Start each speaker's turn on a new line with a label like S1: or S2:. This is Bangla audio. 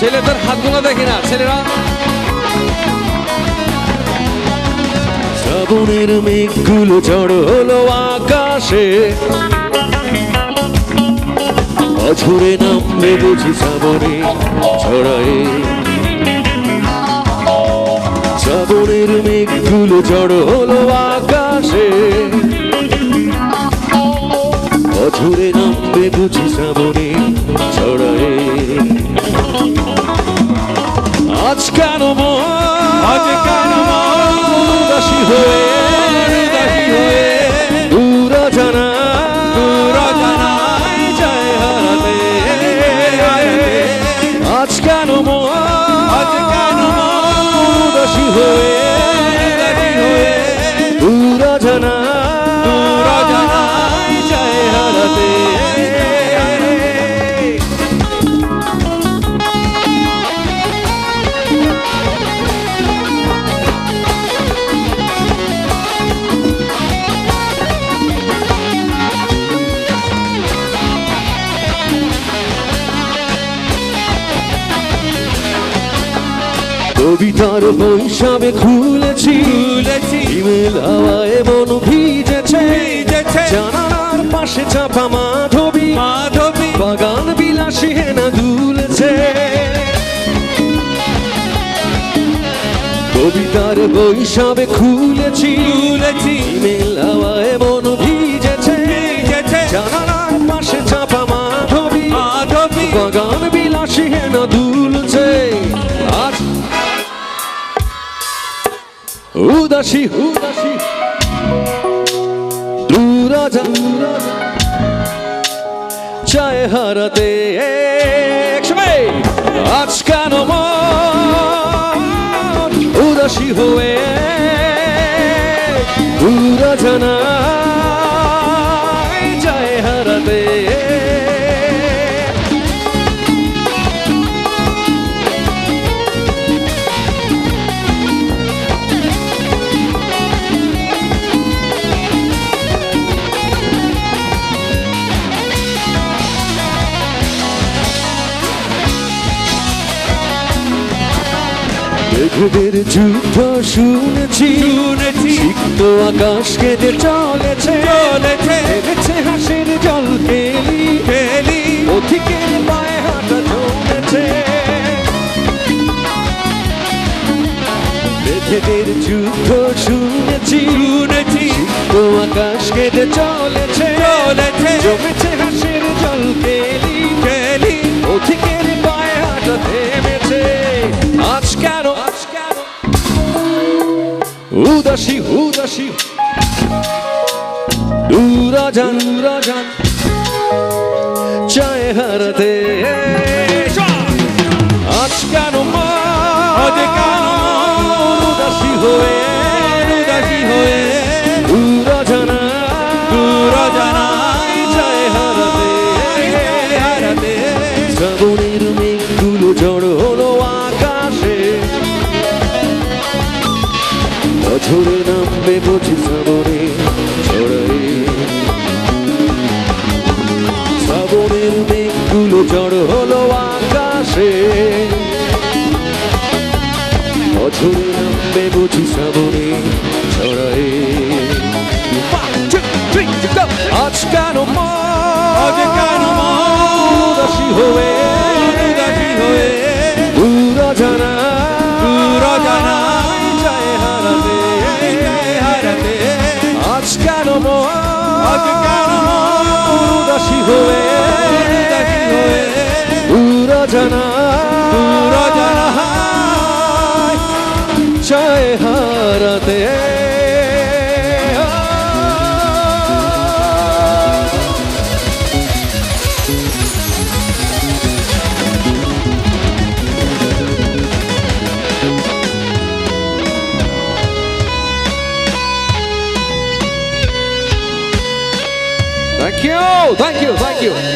S1: ছেলেদের হাতগুলো দেখি না ছেলেরা।
S2: শ্রাবণের মেঘগুলো ঝড় হলো আকাশে, অঝরে নামবে বুঝি শ্রাবণে ছড়ায়। শ্রাবণের মেঘগুলো ঝড় হলো আকাশে, অঝরে নামবে বুঝি শ্রাবণে ছড়ায়। আজ কেন উদাসী হয়ে দূর জানায় যায় হারাতে। আজ কেন উদাসী হয়ে দূর জানায় যায় হারাতে। কবিতার বৈশাখে খুলেছি ইমেল হাওয়ায় মন ভিজেছে। জানালার পাশে চাপা মাধবী বাগান বিলাসী হেনা দুলেছে। কবিতার বৈশাখে খুলেছি ইমেল হাওয়ায় মন ভিজেছে। জানালার পাশে চাপা মাধবী বাগান বিলাসী হেনা দুলছে। আজ উদাসী দূর চায় হারাতে। আজ কেন উদাসী হয়ে দূর জানায় যায় হারাতে। মেঘেদের যুদ্ধ শুনেছি সিক্ত আকাশ কেঁদে চলেছে। ভেবেছে হাসির জল ফেলি অধিকের পায়ে হাঁটা চলেছে। মেঘেদের যুদ্ধ শুনেছি সিক্ত আকাশ কেঁদে চলেছে। জমেছে হাসির জল ফেলি অধিকের পায়ে হাঁটা থেমেছে। আজ কেন উদাসী দূর জান চায় হারাতে। আজ কেন উদাসী হয়ে দূর জানায় যায় হারাতে। শ্রাবণের মেঘগুলো ঝড় হলো আকাশে, অঝরে নামবে বুঝি শ্রাবণে ছড়ায়। শ্রাবণের মেঘগুলো ঝড় হলো আকাশে, অঝরে নামবে বুঝি শ্রাবণে ছড়ায়। আজ কেন উদাসী হয়ে দূর জানায় যায় হারাতে। আজ কেন উদাসী হয়ে দূর জানায় যায় হারাতে। Thank you.